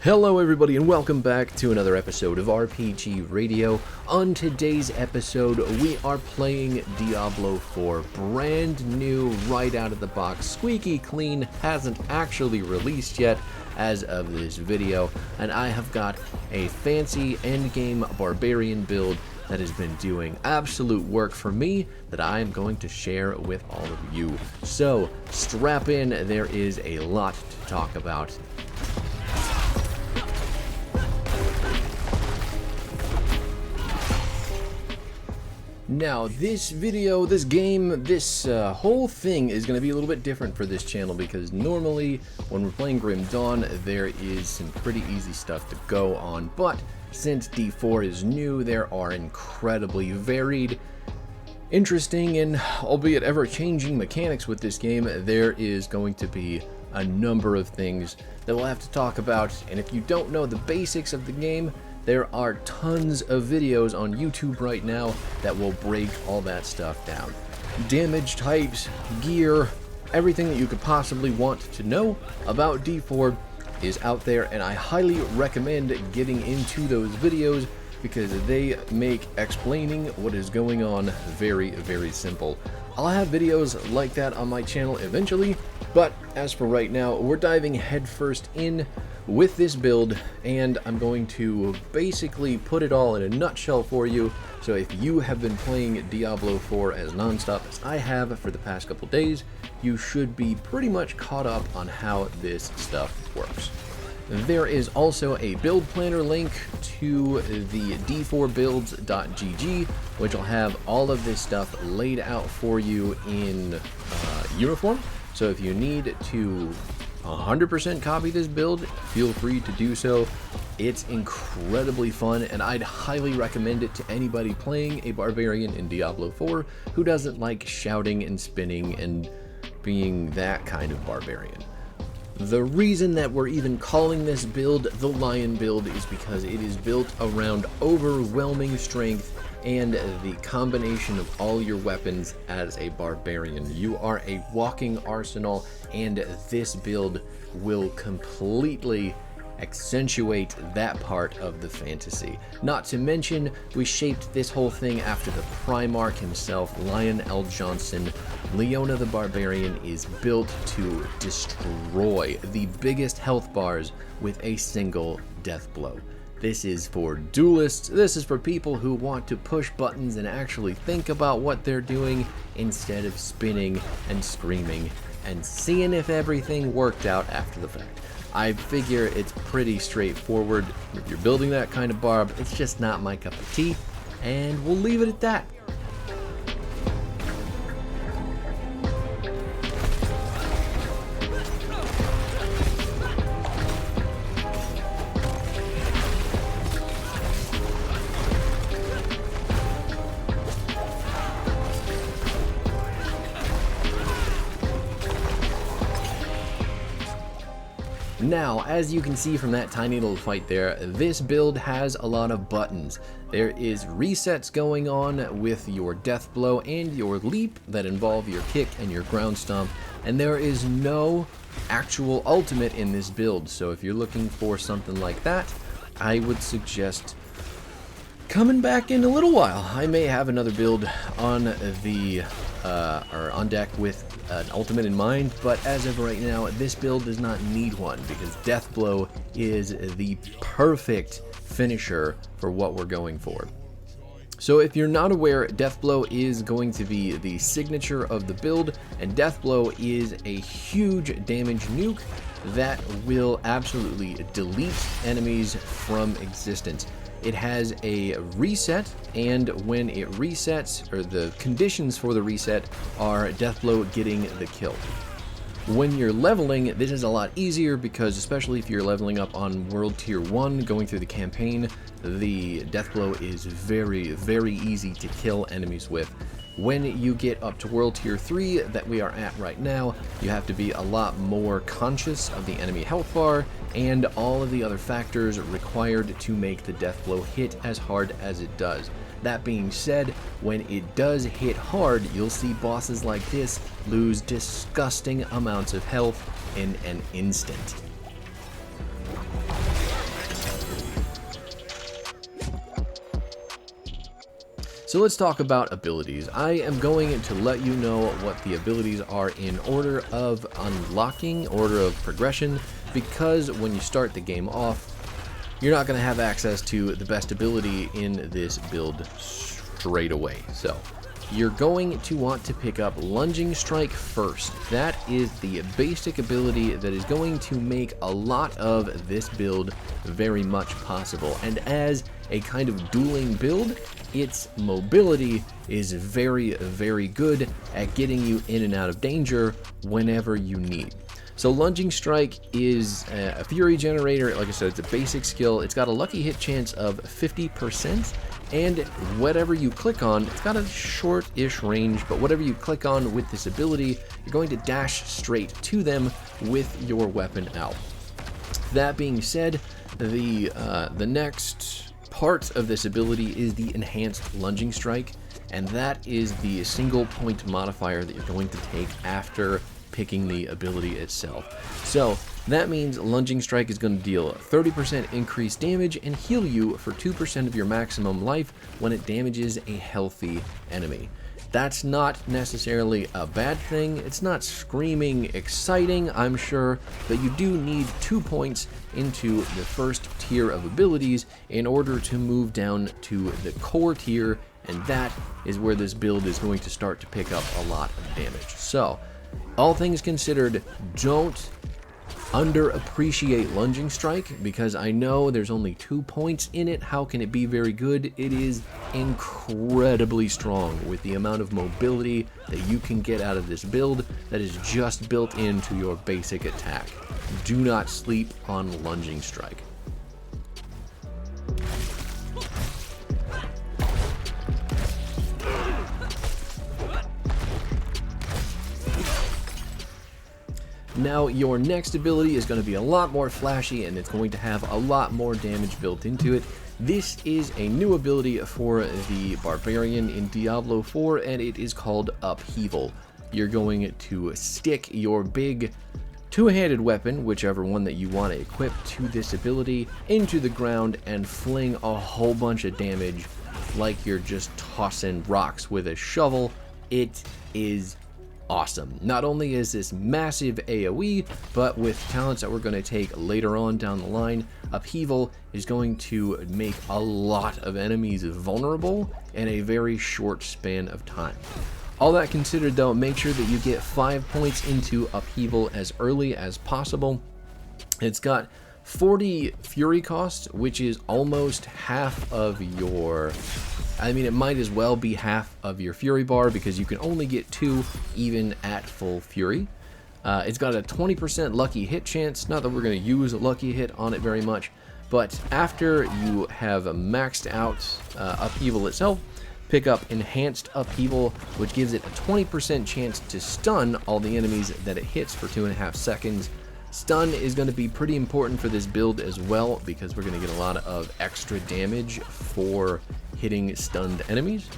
Hello everybody and welcome back to another episode of RPG Radio. On today's episode, we are playing Diablo IV, brand new, right out of the box, squeaky clean, hasn't actually released yet as of this video, and I have got a fancy endgame barbarian build that has been doing absolute work for me that I am going to share with all of you. So, strap in, there is a lot to talk about. Now, this video, this game, this whole thing is going to be a little bit different for this channel because normally when we're playing Grim Dawn, there is some pretty easy stuff to go on, but since D4 is new, there are incredibly varied, interesting, and albeit ever-changing mechanics with this game. There is going to be a number of things that we'll have to talk about, and if you don't know the basics of the game, there are tons of videos on YouTube right now that will break all that stuff down. Damage types, gear, everything that you could possibly want to know about D4 is out there, and I highly recommend getting into those videos because they make explaining what is going on very, very simple. I'll have videos like that on my channel eventually, but as for right now, we're diving headfirst in with this build, and I'm going to basically put it all in a nutshell for you. So if you have been playing Diablo IV as non-stop as I have for the past couple days, you should be pretty much caught up on how this stuff works. There is also a build planner link to the d4builds.gg, which will have all of this stuff laid out for you in uniform. So if you need to 100% copy this build, feel free to do so. It's incredibly fun, and I'd highly recommend it to anybody playing a barbarian in Diablo 4 who doesn't like shouting and spinning and being that kind of barbarian. The reason that we're even calling this build the Lion build is because it is built around overwhelming strength and the combination of all your weapons as a barbarian. You are a walking arsenal, and this build will completely accentuate that part of the fantasy. Not to mention, we shaped this whole thing after the Primarch himself, Lion L. Johnson. Leona the Barbarian is built to destroy the biggest health bars with a single death blow. This is for duelists, this is for people who want to push buttons and actually think about what they're doing instead of spinning and screaming and seeing if everything worked out after the fact. I figure it's pretty straightforward. If you're building that kind of barb, it's just not my cup of tea, and we'll leave it at that. Now, as you can see from that tiny little fight there, this build has a lot of buttons. There is resets going on with your death blow and your leap that involve your kick and your ground stomp, and there is no actual ultimate in this build. So if you're looking for something like that, I would suggest coming back in a little while. I may have another build on the or on deck with an ultimate in mind, but as of right now, this build does not need one because Deathblow is the perfect finisher for what we're going for. So if you're not aware, Deathblow is going to be the signature of the build, and Deathblow is a huge damage nuke that will absolutely delete enemies from existence. It has a reset, and when it resets, or the conditions for the reset are Deathblow getting the kill. When you're leveling, this is a lot easier because especially if you're leveling up on World Tier 1 going through the campaign, the Deathblow is very, very easy to kill enemies with. When you get up to World Tier 3 that we are at right now, you have to be a lot more conscious of the enemy health bar and all of the other factors required to make the Deathblow hit as hard as it does. That being said, when it does hit hard, you'll see bosses like this lose disgusting amounts of health in an instant. So let's talk about abilities. I am going to let you know what the abilities are in order of unlocking, order of progression, because when you start the game off, you're not going to have access to the best ability in this build straight away. So you're going to want to pick up Lunging Strike first. That is the basic ability that is going to make a lot of this build very much possible. And as a kind of dueling build, its mobility is very, very good at getting you in and out of danger whenever you need. So Lunging Strike is a fury generator. Like I said, it's a basic skill. It's got a lucky hit chance of 50%, and whatever you click on, it's got a short-ish range, but whatever you click on with this ability, you're going to dash straight to them with your weapon out. That being said, the next part of this ability is the Enhanced Lunging Strike, and that is the single point modifier that you're going to take after picking the ability itself. So that means Lunging Strike is going to deal 30% increased damage and heal you for 2% of your maximum life when it damages a healthy enemy. That's not necessarily a bad thing. It's not screaming exciting, I'm sure, but you do need 2 points into the first tier of abilities in order to move down to the core tier, and that is where this build is going to start to pick up a lot of damage. So, all things considered, don't underappreciate Lunging Strike, because I know there's only 2 points in it. How can it be very good? It is incredibly strong with the amount of mobility that you can get out of this build that is just built into your basic attack. Do not sleep on Lunging Strike. Now, your next ability is going to be a lot more flashy, and it's going to have a lot more damage built into it. This is a new ability for the Barbarian in Diablo IV, and it is called Upheaval. You're going to stick your big two-handed weapon, whichever one that you want to equip to this ability, into the ground and fling a whole bunch of damage like you're just tossing rocks with a shovel. It is awesome. Not only is this massive AoE, but with talents that we're going to take later on down the line, Upheaval is going to make a lot of enemies vulnerable in a very short span of time. All that considered though, make sure that you get 5 points into Upheaval as early as possible. It's got 40 Fury cost, which is almost half of your... I mean, it might as well be half of your Fury bar, because you can only get 2 even at full Fury. It's got a 20% lucky hit chance. Not that we're going to use a lucky hit on it very much, but after you have maxed out Upheaval itself, pick up Enhanced Upheaval, which gives it a 20% chance to stun all the enemies that it hits for 2.5 seconds. Stun is going to be pretty important for this build as well, because we're going to get a lot of extra damage for hitting stunned enemies.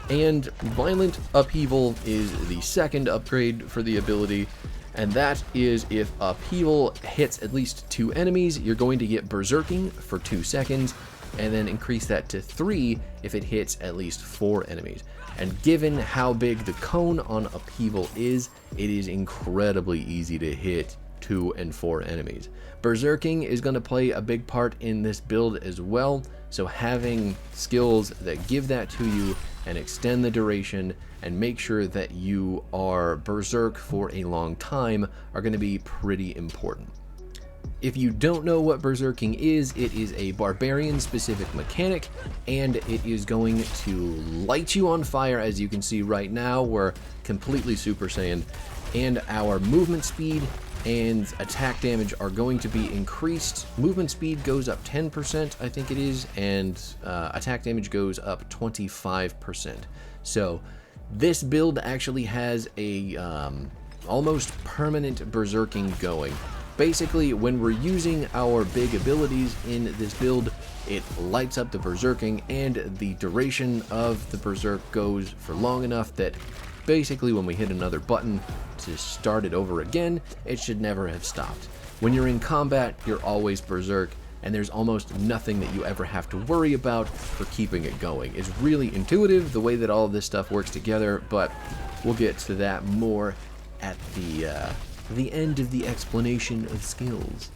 And Violent Upheaval is the second upgrade for the ability, and that is if Upheaval hits at least 2 enemies, you're going to get berserking for 2 seconds, and then increase that to 3 if it hits at least 4 enemies. And given how big the cone on Upheaval is, it is incredibly easy to hit 2 and 4 enemies. Berserking is going to play a big part in this build as well, so having skills that give that to you and extend the duration and make sure that you are berserk for a long time are going to be pretty important. If you don't know what berserking is, it is a barbarian specific mechanic, and it is going to light you on fire. As you can see right now, we're completely Super Saiyan, and our movement speed and attack damage are going to be increased. Movement speed goes up 10%, I think it is, and attack damage goes up 25%. So this build actually has a almost permanent berserking going. Basically, when we're using our big abilities in this build, it lights up the berserking, and the duration of the berserk goes for long enough that basically when we hit another button to start it over again, it should never have stopped. When you're in combat, you're always berserk. and there's almost nothing that you ever have to worry about for keeping it going. It's really intuitive the way that all of this stuff works together, but we'll get to that more at the end of the explanation of skills.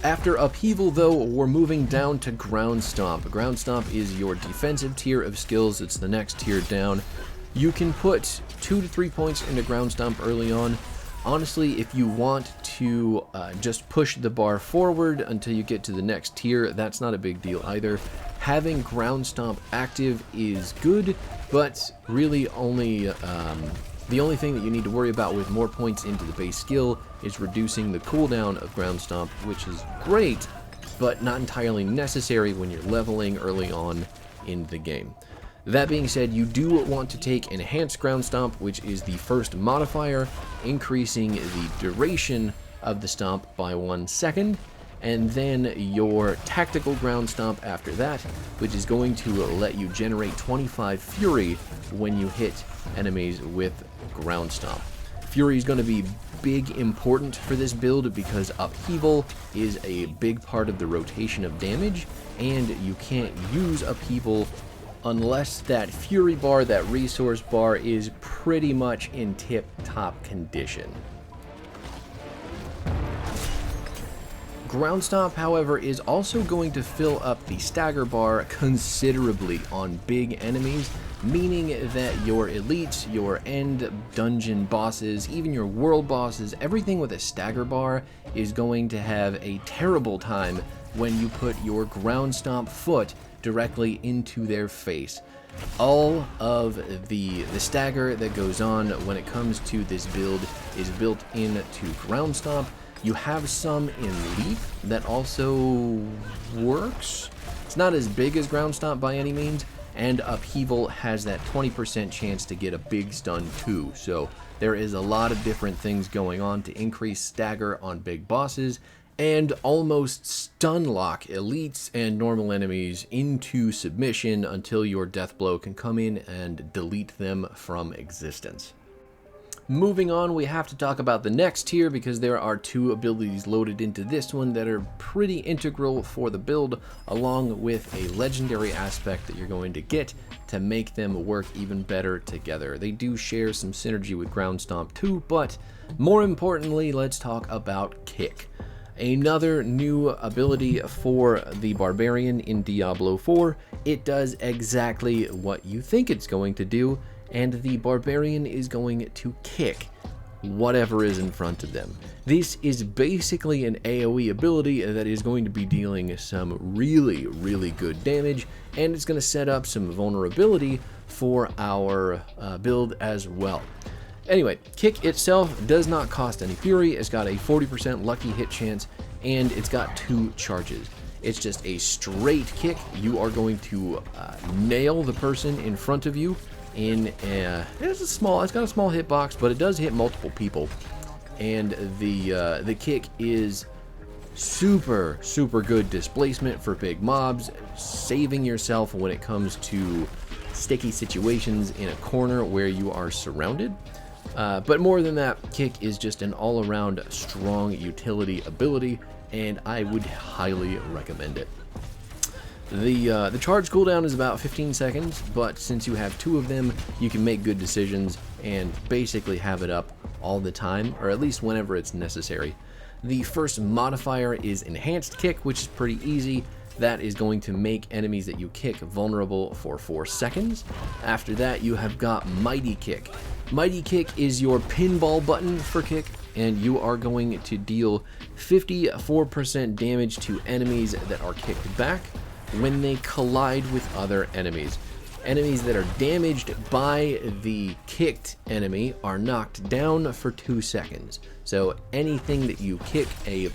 After Upheaval, though, we're moving down to Ground Stomp. Ground Stomp is your defensive tier of skills. It's the next tier down. You can put 2 to 3 points into Ground Stomp early on. Honestly, if you want to just push the bar forward until you get to the next tier, that's not a big deal either. Having Ground Stomp active is good, but really only the only thing that you need to worry about with more points into the base skill is reducing the cooldown of Ground Stomp, which is great, but not entirely necessary when you're leveling early on in the game. That being said, you do want to take Enhanced Ground Stomp, which is the first modifier, increasing the duration of the stomp by 1 second, and then your Tactical Ground Stomp after that, which is going to let you generate 25 Fury when you hit enemies with Ground Stomp. Fury is going to be big important for this build because Upheaval is a big part of the rotation of damage, and you can't use Upheaval unless that Fury bar, that resource bar, is pretty much in tip-top condition. Ground Stomp, however, is also going to fill up the stagger bar considerably on big enemies, meaning that your elites, your end dungeon bosses, even your world bosses, everything with a stagger bar is going to have a terrible time when you put your Ground Stomp foot directly into their face. All of the stagger that goes on when it comes to this build is built into Ground Stomp. You have some in Leap that also works. It's not as big as Ground Stomp by any means, and Upheaval has that 20% chance to get a big stun too. So there is a lot of different things going on to increase stagger on big bosses and almost stun lock elites and normal enemies into submission until your deathblow can come in and delete them from existence. Moving on, we have to talk about the next tier because there are 2 abilities loaded into this one that are pretty integral for the build, along with a legendary aspect that you're going to get to make them work even better together. They do share some synergy with Ground Stomp too, but more importantly, let's talk about Kick. Another new ability for the Barbarian in Diablo IV. It does exactly what you think it's going to do, and the Barbarian is going to kick whatever is in front of them. This is basically an AoE ability that is going to be dealing some really, really good damage, and it's going to set up some vulnerability for our build as well. Anyway, Kick itself does not cost any Fury. It's got a 40% lucky hit chance, and it's got 2 charges. It's just a straight kick. You are going to nail the person in front of you. It's got a small hitbox, but it does hit multiple people, and the kick is super good displacement for big mobs, saving yourself when it comes to sticky situations in a corner where you are surrounded. But more than that, Kick is just an all-around strong utility ability, and I would highly recommend it. The charge cooldown is about 15 seconds, but since you have 2 of them, you can make good decisions and basically have it up all the time, or at least whenever it's necessary. The first modifier is Enhanced Kick, which is pretty easy. That is going to make enemies that you kick vulnerable for 4 seconds. After that, you have got Mighty Kick. Mighty Kick is your pinball button for Kick, and you are going to deal 54% damage to enemies that are kicked back when they collide with other enemies. Enemies that are damaged by the kicked enemy are knocked down for 2 seconds. So anything that you kick a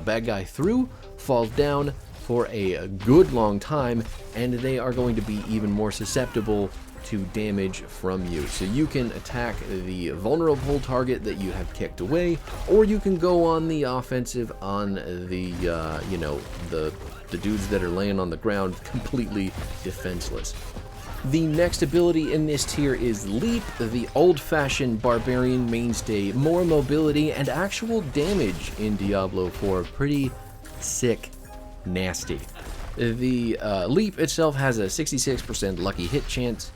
bad guy through falls down for a good long time, and they are going to be even more susceptible to damage from you. So you can attack the vulnerable target that you have kicked away, or you can go on the offensive on the the dudes that are laying on the ground completely defenseless. The next ability in this tier is Leap, the old-fashioned Barbarian mainstay. More mobility and actual damage in Diablo IV. Pretty sick nasty. The leap itself has a 66% lucky hit chance,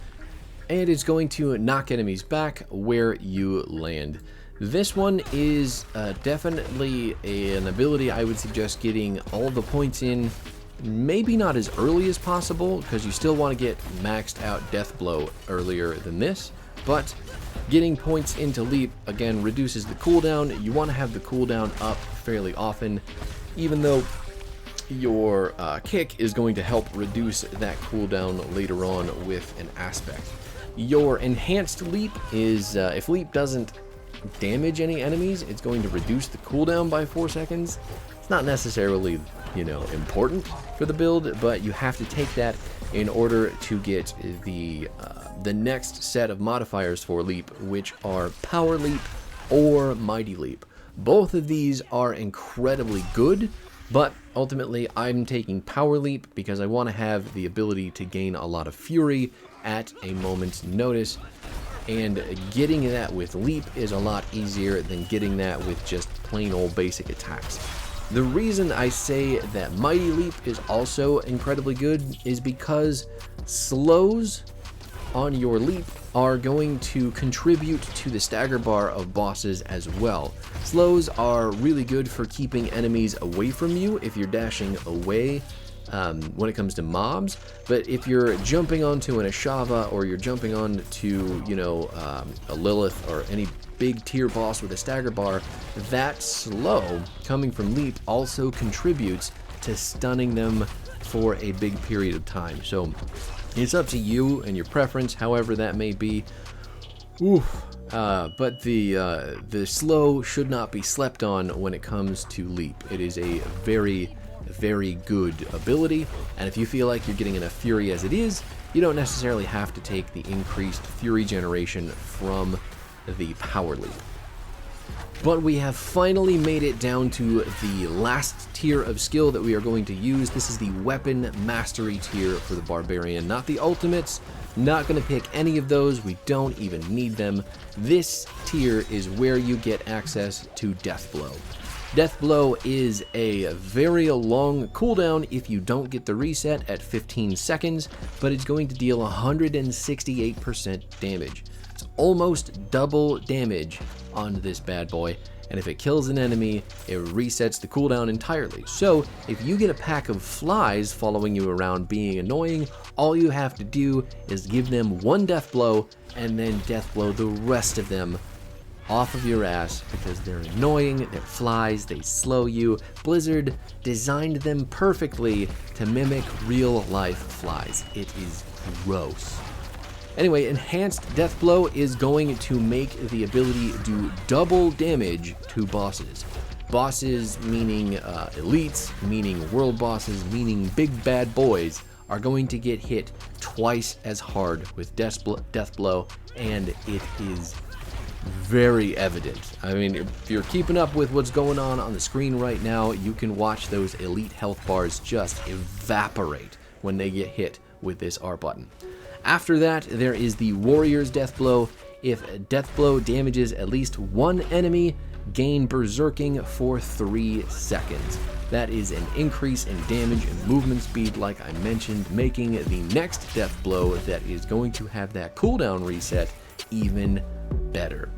and it's going to knock enemies back where you land. This one is definitely an ability I would suggest getting all the points in, maybe not as early as possible, because you still want to get maxed out deathblow earlier than this, but getting points into leap, again, reduces the cooldown. You want to have the cooldown up fairly often, even though your kick is going to help reduce that cooldown later on with an aspect. Your enhanced leap is, if leap doesn't damage any enemies, it's going to reduce the cooldown by 4 seconds. It's not necessarily, you know, important for the build, but you have to take that in order to get the next set of modifiers for leap, which are power leap or mighty leap. Both of these are incredibly good, but ultimately I'm taking power leap because I want to have the ability to gain a lot of fury at a moment's notice, and getting that with leap is a lot easier than getting that with just plain old basic attacks. The reason I say that mighty leap is also incredibly good is because slows on your leap are going to contribute to the stagger bar of bosses as well. Slows are really good for keeping enemies away from you if you're dashing away when it comes to mobs, but if you're jumping onto an Ashava, or you're jumping onto, you know, a Lilith or any big tier boss with a stagger bar, that slow coming from leap also contributes to stunning them for a big period of time. So it's up to you and your preference, however that may be. But the slow should not be slept on when it comes to leap. It is a very good ability, and if you feel like you're getting enough fury as it is, you don't necessarily have to take the increased fury generation from the power leap. But we have finally made it down to the last tier of skill that we are going to use. This is the weapon mastery tier for the Barbarian, not the ultimates. Not going to pick any of those, we don't even need them. This tier is where you get access to deathblow. Deathblow is a very long cooldown if you don't get the reset at 15 seconds, but it's going to deal 168% damage. It's almost double damage on this bad boy, and if it kills an enemy, it resets the cooldown entirely. So if you get a pack of flies following you around being annoying, all you have to do is give them one deathblow and then deathblow the rest of them off of your ass, because they're annoying, they're flies, they slow you. Blizzard designed them perfectly to mimic real life flies. It is gross. Anyway, enhanced deathblow is going to make the ability do double damage to bosses. Bosses meaning elites, meaning world bosses, meaning big bad boys, are going to get hit twice as hard with deathblow, and it is very evident. I mean, if you're keeping up with what's going on the screen right now, you can watch those elite health bars just evaporate when they get hit with this R button. After that, there is the Warrior's Deathblow. If Deathblow damages at least one enemy, gain berserking for 3 seconds. That is an increase in damage and movement speed, like I mentioned, making the next Deathblow that is going to have that cooldown reset even better.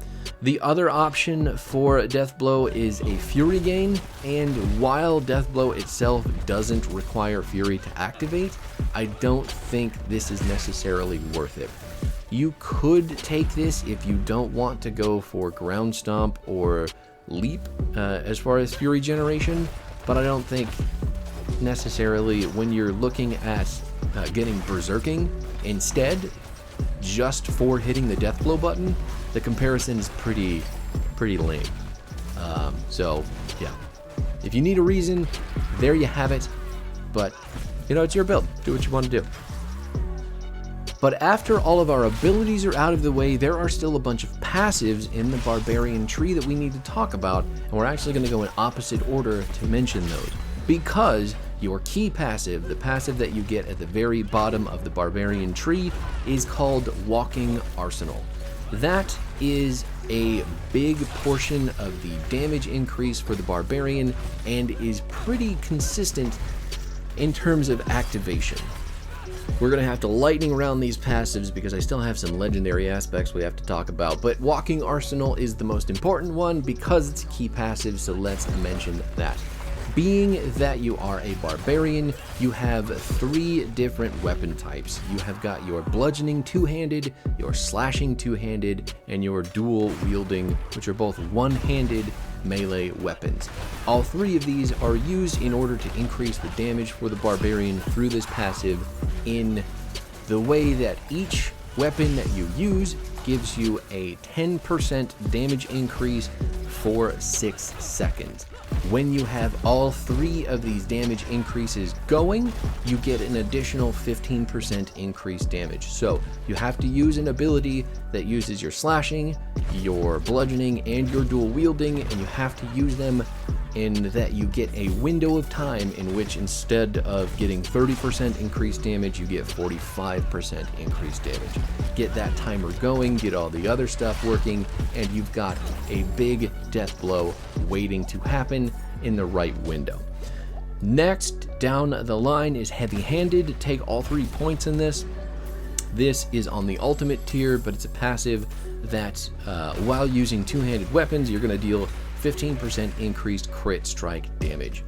The other option for Deathblow is a Fury gain, and while Deathblow itself doesn't require Fury to activate, I don't think this is necessarily worth it. You could take this if you don't want to go for Ground Stomp or Leap as far as Fury generation, but I don't think necessarily when you're looking at getting berserking instead, just for hitting the Deathblow button, the comparison is pretty lame. So yeah, if you need a reason, there you have it. But you know, it's your build. Do what you want to do. But after all of our abilities are out of the way, there are still a bunch of passives in the Barbarian tree that we need to talk about, and we're actually going to go in opposite order to mention those. Because your key passive, the passive that you get at the very bottom of the Barbarian tree, is called Walking Arsenal. That is a big portion of the damage increase for the Barbarian and is pretty consistent in terms of activation, we're going to have to lightning round these passives because I still have some legendary aspects we have to talk about. But Walking Arsenal is the most important one because it's a key passive, so let's mention that. Being that you are a barbarian, you have 3 different weapon types. You have got your bludgeoning two-handed, your slashing two-handed, and your dual wielding, which are both one-handed melee weapons. All 3 of these are used in order to increase the damage for the barbarian through this passive in the way that each weapon that you use gives you a 10% damage increase for 6 seconds. When you have all 3 of these damage increases going, you get an additional 15% increased damage. So you have to use an ability that uses your slashing, your bludgeoning, and your dual wielding, and you have to use them in that you get a window of time in which instead of getting 30% increased damage, you get 45% increased damage. Get that timer going, get all the other stuff working, and you've got a big death blow waiting to happen in the right window. Next down the line is heavy-handed. Take all 3 points in this. This is on the ultimate tier, but it's a passive that while using two-handed weapons, you're going to deal 15% increased crit strike damage.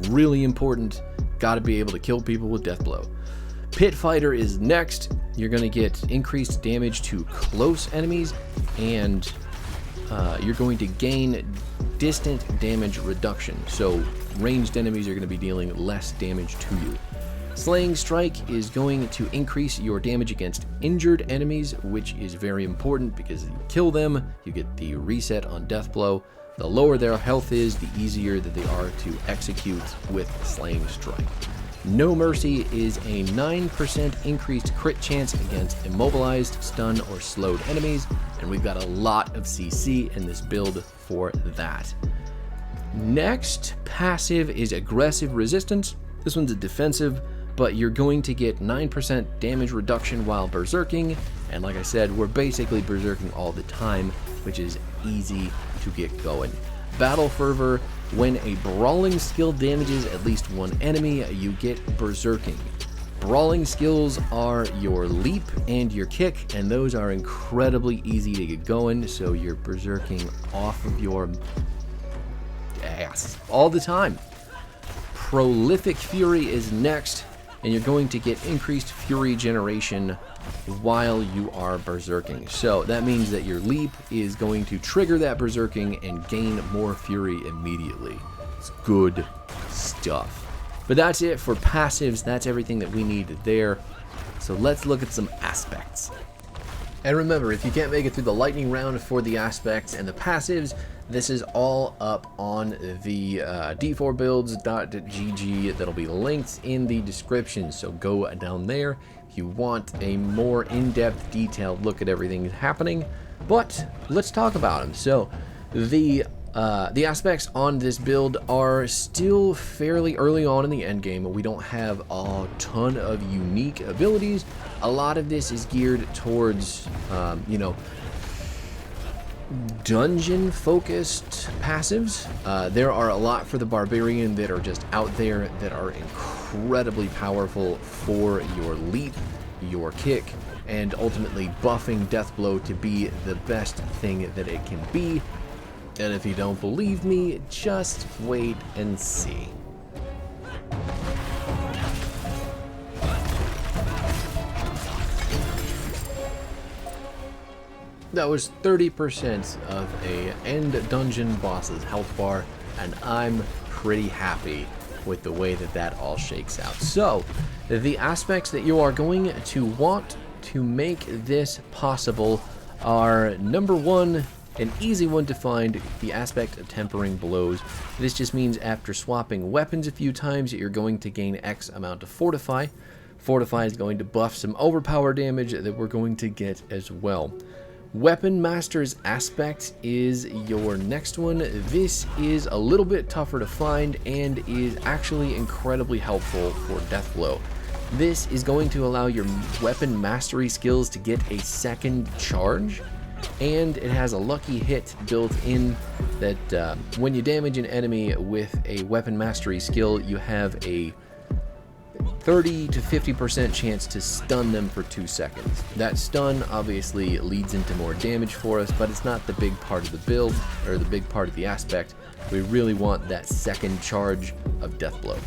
Really important. Got to be able to kill people with death blow. Pit Fighter is next. You're going to get increased damage to close enemies, and you're going to gain distant damage reduction. So ranged enemies are going to be dealing less damage to you. Slaying Strike is going to increase your damage against injured enemies, which is very important because you kill them, you get the reset on death blow. The lower their health is, the easier that they are to execute with Slaying Strike. No Mercy is a 9% increased crit chance against immobilized, stunned, or slowed enemies, and we've got a lot of CC in this build for that. Next passive is Aggressive Resistance. This one's a defensive, but you're going to get 9% damage reduction while berserking, and like I said, we're basically berserking all the time, which is easy to get going. Battle Fervor, when a brawling skill damages at least one enemy, you get berserking. Brawling skills are your leap and your kick, and those are incredibly easy to get going, so you're berserking off of your ass all the time. Prolific Fury is next, and you're going to get increased fury generation while you are berserking. So that means that your leap is going to trigger that berserking and gain more fury immediately. It's good stuff. But that's it for passives. That's everything that we need there. So let's look at some aspects. And remember, if you can't make it through the lightning round for the aspects and the passives, this is all up on the d4builds.gg. That'll be linked in the description, so go down there if you want a more in-depth, detailed look at everything happening. But let's talk about them. So the aspects on this build are still fairly early on in the end game. We don't have a ton of unique abilities. A lot of this is geared towards, dungeon focused passives. There are a lot for the barbarian that are just out there that are incredibly powerful for your leap, your kick, and ultimately buffing death blow to be the best thing that it can be. And if you don't believe me, just wait and see. That was 30% of a end dungeon boss's health bar, and I'm pretty happy with the way that that all shakes out. So, the aspects that you are going to want to make this possible are, number one, an easy one to find, the aspect of Tempering Blows. This just means after swapping weapons a few times, you're going to gain X amount of Fortify. Fortify is going to buff some overpower damage that we're going to get as well. Weapon Master's aspect is your next one. This is a little bit tougher to find and is actually incredibly helpful for Deathblow. This is going to allow your weapon mastery skills to get a second charge, and it has a lucky hit built in that when you damage an enemy with a weapon mastery skill, you have a 30 to 50% chance to stun them for 2 seconds. That stun obviously leads into more damage for us, but it's not the big part of the build, or the big part of the aspect. We really want that second charge of deathblow.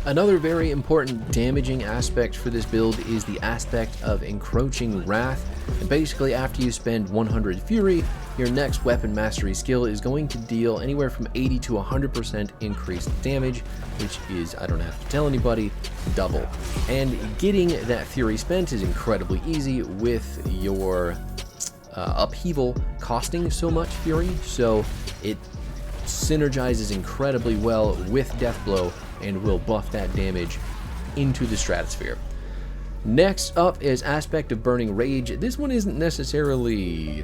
Another very important damaging aspect for this build is the aspect of encroaching wrath. And basically, after you spend 100 fury, your next weapon mastery skill is going to deal anywhere from 80 to 100% increased damage, which is, I don't have to tell anybody, double. And getting that fury spent is incredibly easy with your upheaval costing so much fury, so it synergizes incredibly well with deathblow and will buff that damage into the stratosphere. Next up is aspect of burning rage. This one isn't necessarily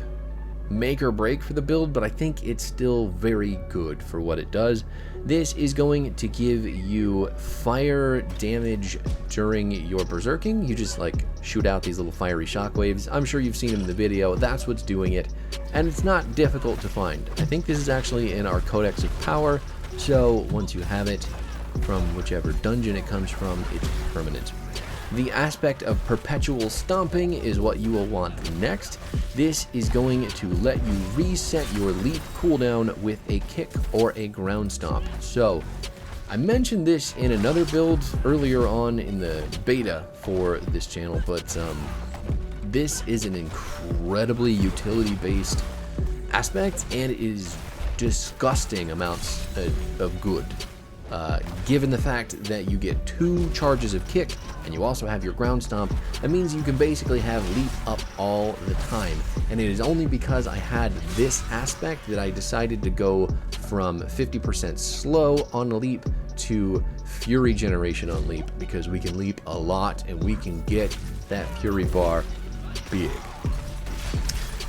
make or break for the build, but I think it's still very good for what it does. This is going to give you fire damage during your berserking. You just like shoot out these little fiery shockwaves. I'm sure you've seen them in the video. That's what's doing it, and it's not difficult to find. I think this is actually in our Codex of Power, so once you have it from whichever dungeon it comes from, it's permanent. The aspect of perpetual stomping is what you will want next. This is going to let you reset your leap cooldown with a kick or a ground stomp. So, I mentioned this in another build earlier on in the beta for this channel, but this is an incredibly utility-based aspect, and it is disgusting amounts of good. Given the fact that you get 2 charges of kick and you also have your ground stomp, that means you can basically have leap up all the time. And it is only because I had this aspect that I decided to go from 50% slow on leap to fury generation on leap, because we can leap a lot and we can get that fury bar big.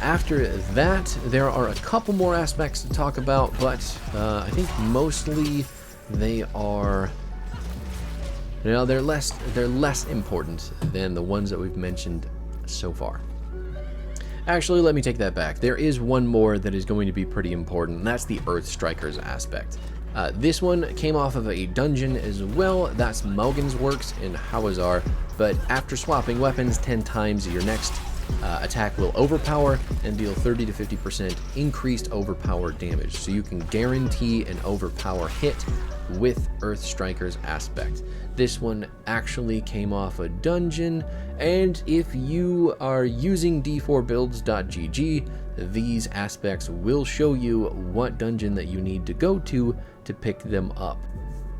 After that, there are a couple more aspects to talk about, but I think mostly they are, you know, they're less important than the ones that we've mentioned so far. Actually, let me take that back. There is one more that is going to be pretty important, and that's the Earth Strikers aspect. This one came off of a dungeon as well. That's Malgan's Works in Hawazar, but after swapping weapons 10 times, your next attack will overpower and deal 30 to 50% increased overpower damage. So you can guarantee an overpower hit with Earth Strikers aspect. This one actually came off a dungeon, and if you are using d4builds.gg, these aspects will show you what dungeon that you need to go to pick them up.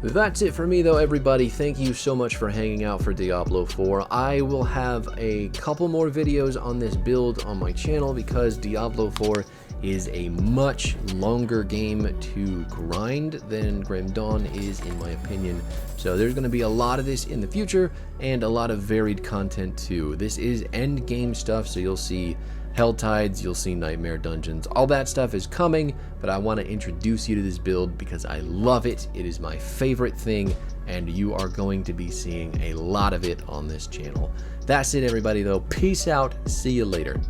That's it for me though, everybody. Thank you so much for hanging out for Diablo 4. I will have a couple more videos on this build on my channel because Diablo 4 is a much longer game to grind than Grim Dawn is, in my opinion. So there's going to be a lot of this in the future and a lot of varied content too. This is end game stuff, so you'll see Hell Tides, you'll see Nightmare Dungeons. All that stuff is coming, but I want to introduce you to this build because I love it. It is my favorite thing, and you are going to be seeing a lot of it on this channel. That's it, everybody, though. Peace out. See you later.